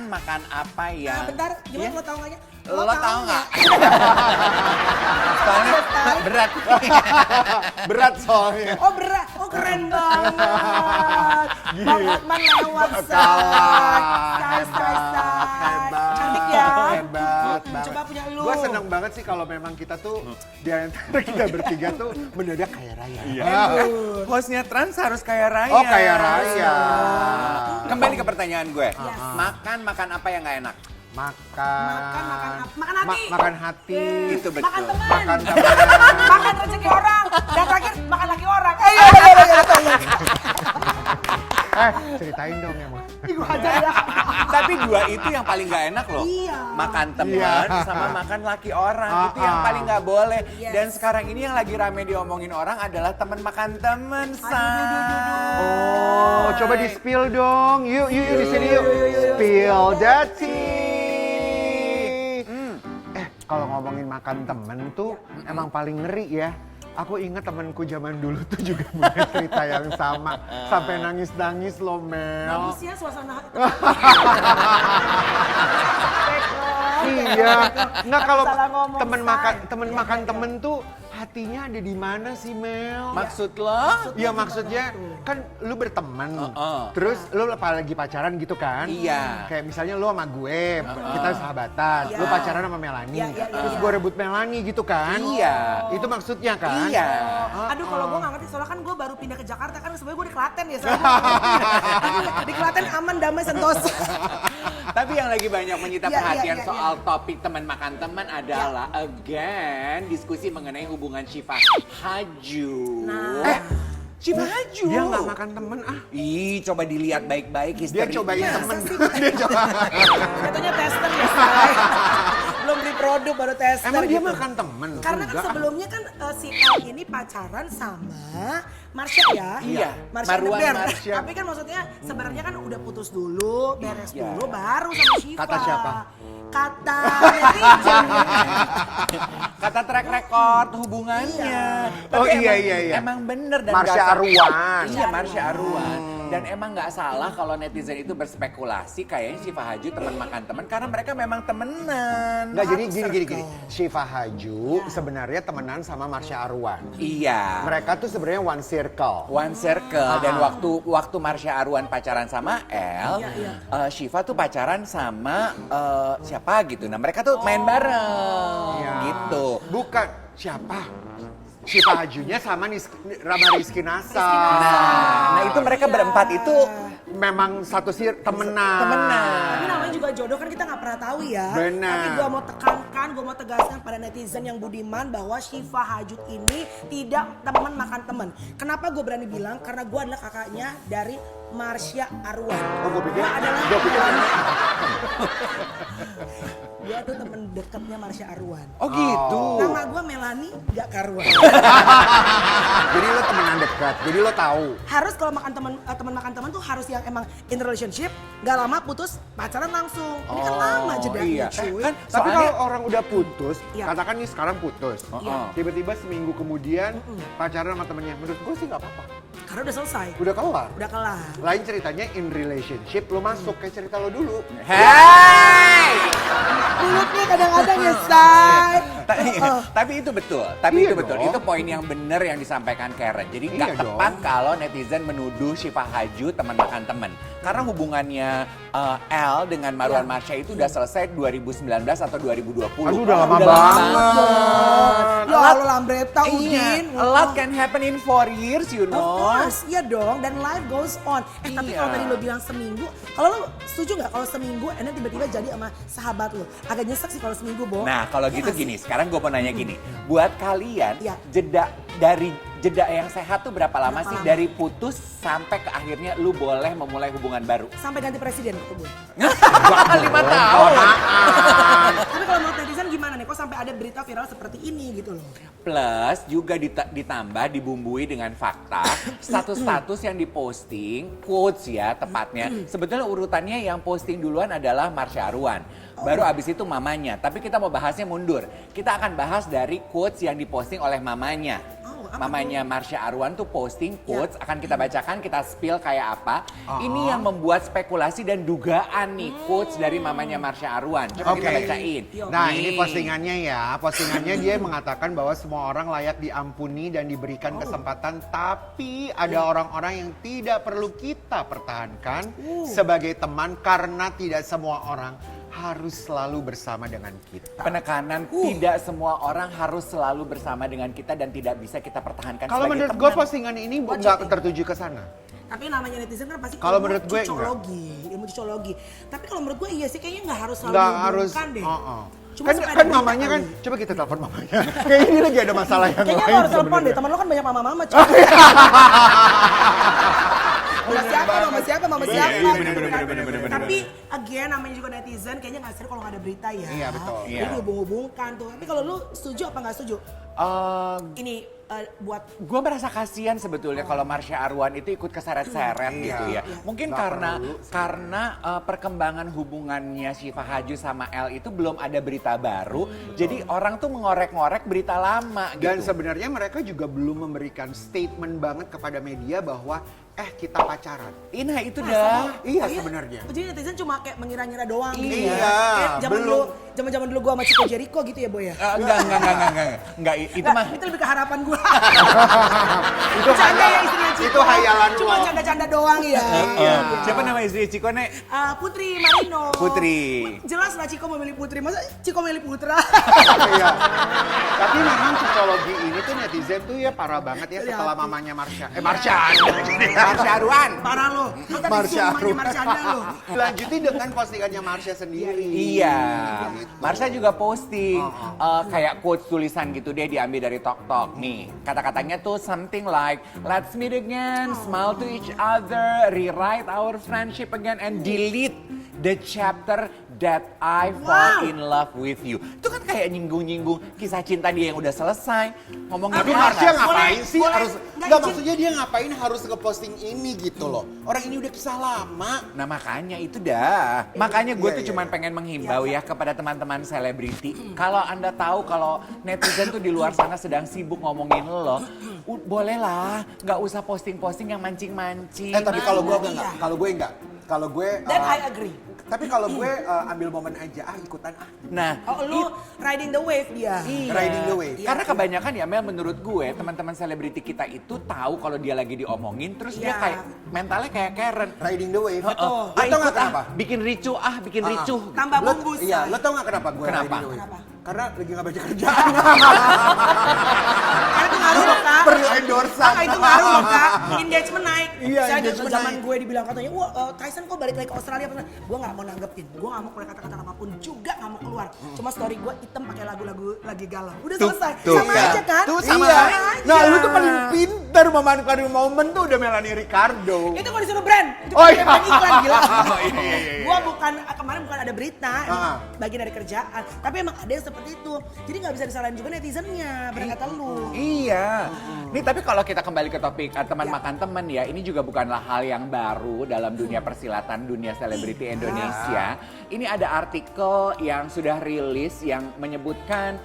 makan apa ya? Bentar, gimana lo tau nggak? Lo tahu nggak? Soalnya berat. Berat soalnya. Oh berat, oh keren banget. Bang Hotman lewat Kalah. Sky. Hebat. Cantik ya. Hebat banget. Coba punya lu. Gue seneng banget sih kalau memang kita tuh di antara kita bertiga tuh mendadak kaya raya. Iya. Hostnya Trans harus kaya raya. Oh kaya raya. Kembali ke pertanyaan gue. Yes. Makan apa yang nggak enak? Makan hati. Makan hati. Itu betul. Makan teman. Makan teman. Makan rezeki orang. Dan terakhir makan laki orang. Ceritain dong ya, Gue aja ya. Tapi dua itu yang paling nggak enak loh. Iya. Makan teman Iya. sama makan laki orang. Itu yang paling nggak boleh. Yes. Dan sekarang ini yang lagi rame diomongin orang adalah teman makan teman, Oh, coba di spill dong. Yuk di sini yuk. Spill the tea. Kalau ngomongin makan temen tuh emang paling ngeri ya. Aku ingat temenku zaman dulu tuh juga punya cerita yang sama. Sampai nangis-nangis loh, Mel. Bagus ya suasana. Iya. Nggak kalau Salah ngomong, temen makan temen tuh hatinya ada di mana sih, Mel? Maksud lo? Iya maksudnya kan lu berteman, terus lu apalagi pacaran gitu kan? Iya. Kayak misalnya lu sama gue, kita sahabatan, Iya. lu pacaran sama Melanie, Iya. terus gue rebut Melanie gitu kan? Iya. Itu maksudnya kan? Iya. Aduh kalau gue gak ngerti soalnya kan gue baru pindah ke Jakarta kan sebenarnya gue di Klaten ya soalnya. Di Klaten aman damai sentosa. Tapi yang lagi banyak menyita Iya, perhatian iya, iya, soal topik teman makan teman adalah again diskusi mengenai hubungan Syifa Haju. Nah. Syifa Haju. Dia nggak makan temen Ih, coba dilihat baik-baik Dia historinya. cobain Masa temen. sih? Dia coba. Katanya tester ya say. Belum beli produk baru tester. Emang dia gitu. makan temen? Karena kan Enggak. sebelumnya kan si L ini pacaran sama Marsha ya. Iya. Marsha Marwan Neber. Marsha. Tapi kan maksudnya sebenarnya kan udah putus dulu, beres Iya. dulu baru sama Syifa. Kata siapa? Kata netizen. Kata track record hubungannya. Oh, Tapi iya. Emang bener dan Marsha nggak salah. Arwan. Iya, Marsha Arwan. Dan emang nggak salah kalau netizen itu berspekulasi kayaknya Syifa Haju teman makan teman karena mereka memang temenan. Nggak, jadi gini. Syifa Haju sebenarnya temenan sama Marsha Arwan. Iya. Mereka tuh sebenarnya one circle. One circle dan waktu Marsha Arwan pacaran sama El, Syifa tuh pacaran sama siapa gitu. Nah mereka tuh main bareng Iya. gitu. Bukan siapa? Syifa Hajunya sama Rama Rizky Nasa. Nah itu mereka berempat itu memang satu temenan. Tapi namanya juga jodoh kan kita nggak pernah tahu ya. Benar. Tapi gue mau tekankan, gue mau tegaskan pada netizen yang budiman bahwa Syifa Hajut ini tidak teman makan teman. Kenapa gue berani bilang? Karena gue adalah kakaknya dari Marsha Arwan. Oh, gue pikir Gue tuh temen dekatnya Marsha Arwan. oh gitu. Nama gue Melanie, gak karuan. Jadi lo temenan dekat. Jadi lo tahu. Harus kalau makan teman makan teman tuh harus yang emang in relationship, gak lama putus pacaran langsung. Ini kan lama jedanya iya. cuy. Kan Tapi soalnya kalau orang udah putus, Iya. katakan nih sekarang putus. Iya. Tiba-tiba seminggu kemudian pacaran sama temennya. Menurut gue sih nggak apa-apa. Karena udah selesai, Udah kelar. udah kelar. Lain ceritanya in relationship lo masuk kayak cerita lo dulu. hey! Mulut nih kadang-kadang ya, say. Tapi itu betul, Iya itu betul. dong. Itu poin yang benar yang disampaikan Karen. Jadi nggak Iya tepat dong. kalau netizen menuduh Syifa Haju teman makan teman. Karena hubungannya El dengan Marwan Marsha itu udah selesai 2019 atau 2020. Aduh, udah lama banget. Ya Allah Lambreta, Iya, Udin. a lot can happen in 4 years, you Of know. course, iya dong. Dan life goes on. Tapi Iya. kalau tadi lo bilang seminggu, kalau lo setuju nggak kalau seminggu, and then tiba-tiba jadi sama sahabat lo? Agak nyesek sih kalau seminggu, Bo. Nah, kalau Iya gitu nggak sih? gini, sekarang gue mau nanya gini. Buat kalian, Iya. jeda yang sehat tuh berapa lama Berapa sih? lama? Dari putus sampai ke akhirnya lu boleh memulai hubungan baru? Sampai ganti presiden kata gue. 5 tahun. Tapi kalau menurut netizen gimana nih? Kok sampai ada berita viral seperti ini gitu loh? Plus juga ditambah dibumbui dengan fakta status-status yang diposting, quotes ya tepatnya. Sebetulnya urutannya yang posting duluan adalah Marsha Arwan. baru abis itu mamanya. Tapi kita mau bahasnya mundur. Kita akan bahas dari quotes yang diposting oleh mamanya. Mamanya Marsha Arwan tuh posting quotes, akan kita bacakan, kita spill kayak apa. Ini yang membuat spekulasi dan dugaan nih quotes dari mamanya Marsha Arwan. Coba kita bacain. Nah, Nih. ini postingannya ya. Postingannya dia mengatakan bahwa semua orang layak diampuni dan diberikan kesempatan, tapi ada orang-orang yang tidak perlu kita pertahankan sebagai teman karena tidak semua orang harus selalu bersama dengan kita. Penekanan tidak semua orang harus selalu bersama dengan kita dan tidak bisa kita pertahankan Kalau sebagai menurut teman. gue postingan ini nggak tertuju ke sana. Tapi namanya netizen kan pasti Kalau ilmu menurut gue ilmu cocologi. Tapi kalau menurut gue iya sih kayaknya nggak harus selalu Nggak harus. dihubungkan deh. Cuma Kan, supaya kan ada mamanya berita kan, kali. coba kita telepon mamanya. Kayaknya ini lagi ada masalah yang Kayaknya lain lo harus telepon deh, sebenarnya. teman lo kan banyak mama-mama. Mama siapa, mama siapa. bener. Tapi again namanya juga netizen kayaknya nggak seru kalau nggak ada berita ya. Iya, betul. Jadi Iya. dihubung-hubungkan tuh. Tapi kalau lu setuju apa nggak setuju? Ini buat Gue merasa kasihan sebetulnya kalau Marsha Arwan itu ikut keseret-seret gitu ya. Mungkin Nggak karena perkembangan hubungannya Syifa Haju sama El itu belum ada berita baru. Jadi orang tuh mengorek-ngorek berita lama Dan gitu. sebenarnya mereka juga belum memberikan statement banget kepada media bahwa kita pacaran. Nah itu dah. Iya sebenarnya. Jadi netizen cuma kayak mengira-ngira doang gitu Iya, ya. Kayak belum. zaman dulu gua sama Chico Jericho gitu ya, Boy ya. Enggak, itu Nggak, mah itu lebih ke harapan gua. Itu Canda ya istrinya Chico. itu hayalan Cuma lo. canda-canda doang ya. siapa nama istri Ciko, Nek? Putri Marino. Putri. Jelas lah Chico memilih Putri. Masa Chico memilih Putra? Iya. Tapi memang psikologi ini tuh netizen tuh ya parah banget ya setelah mamanya Marsha. Marsha Arwan. Parah lo. Lo tadi Marsha siumanya Arwan. Marshanda lo. Lanjutin dengan postingannya Marsha sendiri. Iya, Marsha juga posting kayak quotes tulisan gitu deh diambil dari Tok Tok nih. Kata-katanya tuh something like let's meet again, smile to each other, rewrite our friendship again and delete the chapter that I fall in love with you. Itu kan kayak nyinggung-nyinggung kisah cinta dia yang udah selesai. Ngomongin Tapi apa? Marsha ngapain sih boleh. harus Nggak nggak izin. maksudnya dia ngapain harus ngeposting ini gitu loh. Orang ini udah kisah lama. Nah makanya itu dah. Makanya gue Iya, tuh iya, cuman iya. pengen menghimbau ya kepada teman-teman selebriti. Kalau Anda tahu kalau netizen tuh di luar sana sedang sibuk ngomongin lo, bolehlah nggak usah posting-posting yang mancing-mancing. Tapi kalau gue enggak, Iya. kalau gue enggak. Kalau gue Dan I agree. tapi kalau gue ambil momen aja ikutan Nah, Oh lu riding the wave dia. iya. riding the wave. Karena kebanyakan ya Mel menurut gue teman-teman selebriti kita itu tahu kalau dia lagi diomongin terus dia Iya. kayak mentalnya kayak Karen. Riding the wave. Oh, Lo tau ikut nggak kenapa? bikin ricuh, bikin ricuh. Tambah Lo- bumbu. Iya, lo tau gak kenapa gue Kenapa? riding the wave? Kenapa? Karena lagi gak banyak kerjaan. Karena itu ngaruh loh kak. Perlu endorsean. Kak itu ngaruh loh kak. Engagement naik. Iya, Saya engagement zaman naik. gue dibilang katanya, wah Tyson kok balik lagi ke Australia. Gue gak mau nanggepin. Gue gak mau keluar kata-kata apapun juga gak mau keluar. Cuma story gue hitam pakai lagu-lagu lagi galau. Udah selesai. Sama ya. aja kan? Tuh sama Iya. aja. Nah, lu tuh paling pintar memanfaatkan momen tuh udah Melanie Ricardo. Itu kalau disuruh brand. Itu Oh, kan iya. brand iklan gila. Oh, iya. Gue bukan kemarin bukan ada berita, emang Ah. bagian dari kerjaan. Tapi emang ada yang seperti itu. Jadi nggak bisa disalahin juga netizennya. Bener kata lu. Iya. Nih tapi kalau kita kembali ke topik teman makan teman ya, ini juga bukanlah hal yang baru dalam dunia persilatan, dunia selebriti Indonesia. Ini ada artikel yang sudah rilis yang menyebutkan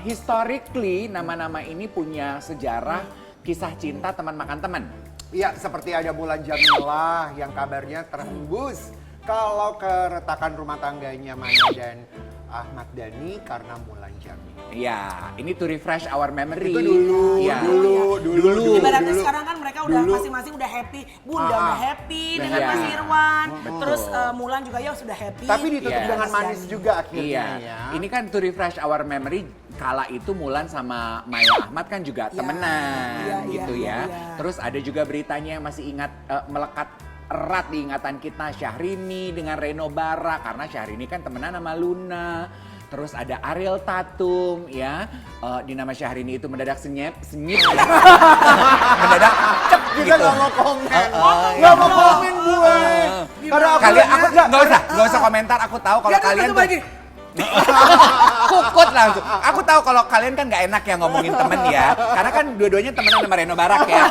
historically nama-nama ini punya sejarah kisah cinta teman makan teman. Iya, seperti ada Mulan Jameela yang kabarnya terhembus kalau keretakan rumah tangganya Maya dan Ahmad Dhani karena Mulan Jameela. Ya, ini to refresh our memory. Itu dulu, Ya. dulu. Ibaratnya dulu. sekarang kan mereka udah Dulu. masing-masing udah happy. Bunda udah happy dengan Iya. Mas Irwan. Betul. Terus Mulan juga ya sudah happy. Tapi ditutup Iya. dengan Mas manis Dhani. juga akhirnya Iya, ya. ini kan to refresh our memory. Kala itu Mulan sama Maya Ahmad kan juga Iya, temenan iya, gitu iya, ya. iya. Terus ada juga beritanya yang masih ingat melekat erat di ingatan kita Syahrini dengan Reno Bara karena Syahrini kan temenan sama Luna. Terus ada Ariel Tatum ya, di nama Syahrini itu mendadak senyip, mendadak cep Kita gitu. gak mau komen. Nggak Gak mau komen gue. Karena aku Kalian liatnya- aku nggak usah komentar. Aku tahu kalau Nggak, kalian coba tuh lagi. Kukut langsung. Aku tahu kalau kalian kan nggak enak ya ngomongin temen ya. Karena kan dua-duanya temenan sama Reno Barak ya.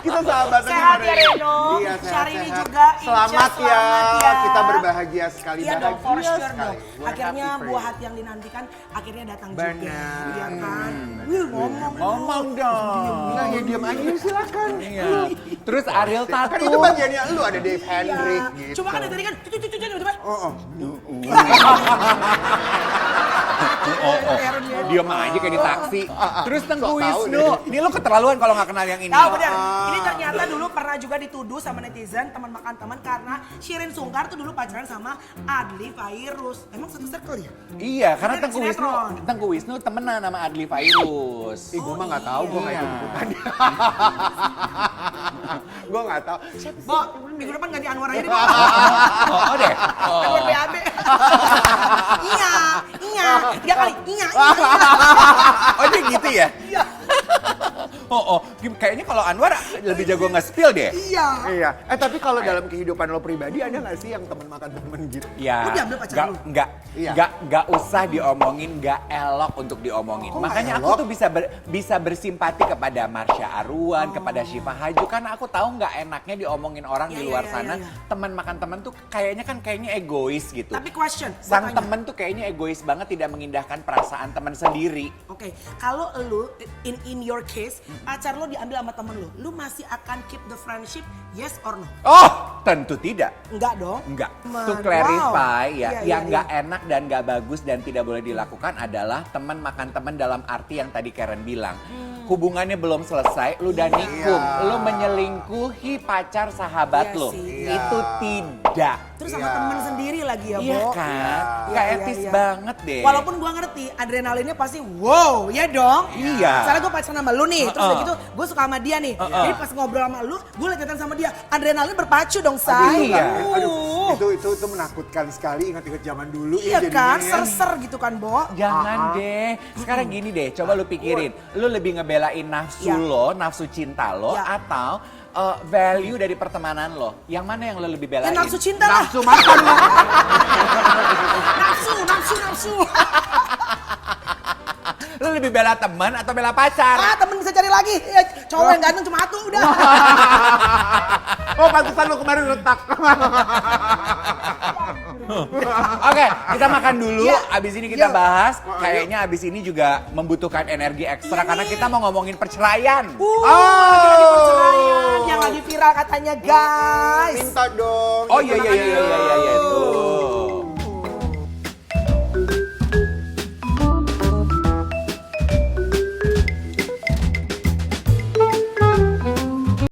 Kita sahabat Sehat ya Reno. Iya, Syahrini sehat-sehat. juga. Selamat Ica, ya. selamat ya. Kita berbahagia sekali. Iya dong, for bahagia sure sekali. dong. We're Akhirnya happy for buah you. hati yang dinantikan akhirnya datang Benar. juga. Iya kan? Wih, ngomong. Ngomong dong. Nah, ya diam aja silakan. Iya. Terus Ariel Kan Tatum. itu bagiannya lu ada Dave Iya. Hendrik gitu. Cuma kan dari tadi kan cucu-cucu tiba-tiba. Oh. Diam aja kayak di taksi. Terus Tengku Sok tahu Wisnu. Ini lu keterlaluan kalau nggak kenal yang ini. Tahu benar. Ini ternyata dulu pernah juga dituduh sama netizen teman makan teman karena Shirin Sungkar tuh dulu pacaran sama Adli Fairuz. Emang satu circle ya? Iya, karena Kan sinetron. Tengku Wisnu temenan sama Adli Fairuz. Ih, gue mah nggak tahu, gue nggak Iya. ikut-ikutan. Gue nggak tahu. Bo, minggu depan ganti Anwar aja deh, Bo. Oh deh. Anwar BAB. Iya, iya. 3 kali. Iya. Oh dia gitu ya? Iya. Kayaknya kalau Anwar lebih jago nge-spill deh. Iya. Iya. Tapi kalau dalam kehidupan lo pribadi ada nggak sih yang teman makan temen gitu? Ya, Lu diambil pacar lu? Iya. nggak usah diomongin, nggak elok untuk diomongin. Kok nggak Makanya aku elok? tuh bisa bersimpati kepada Marsha Arwan, kepada Syifa Haju, karena aku tahu nggak enaknya diomongin orang di Iya, luar iya, sana. iya. Teman makan teman tuh kayaknya egois gitu. Tapi question, gua Sang tanya. temen tuh kayaknya egois banget, tidak mengindahkan perasaan teman sendiri. Oke, kalau lu in your case pacar lu diambil sama temen lu masih akan keep the friendship yes or no? Oh, tentu tidak. Enggak dong. Enggak. Man, To clarify wow. ya, Iya, yang iya, nggak enak dan nggak bagus dan tidak boleh dilakukan adalah teman makan teman dalam arti yang tadi Karen bilang. Hubungannya belum selesai, lu udah nikung, lu menyelingkuhi pacar sahabat Iya lu. sih. Itu tidak. Terus sama Iya. temen sendiri lagi ya, Iya Bo. kan? Iya, Gak iya, etis iya. banget deh. Walaupun gua ngerti adrenalinnya pasti wow, ya dong. Iya. Soalnya gue pacaran sama lu nih, terus udah gitu gue suka sama dia nih. Jadi pas ngobrol sama lu, gue lihat sama dia, adrenalin berpacu dong, say. Iya. Itu menakutkan sekali, ingat-ingat zaman dulu. Iya jadinya kan, ya. ser-ser gitu kan, Bo. Jangan deh. Sekarang gini deh, coba lu pikirin. Lu lebih ngebelain nafsu Ya. lo, nafsu cinta lo, Ya. atau value dari pertemanan lo. Yang mana yang lo lebih Ya belain? nafsu cinta lah. Nafsu makan lo. Nafsu. Lo lebih bela teman atau bela pacar? Ah, temen bisa cari lagi. Ya, cowok yang ganteng cuma satu udah. Oh, pantesan lo kemarin retak. Oke, kita makan dulu. Ya. Abis ini kita Yuk. bahas. Kayaknya abis ini juga membutuhkan energi ekstra Iya karena nih. kita mau ngomongin perceraian. Lagi perceraian yang lagi viral katanya, guys. Minta dong. Oh iya. Tuh.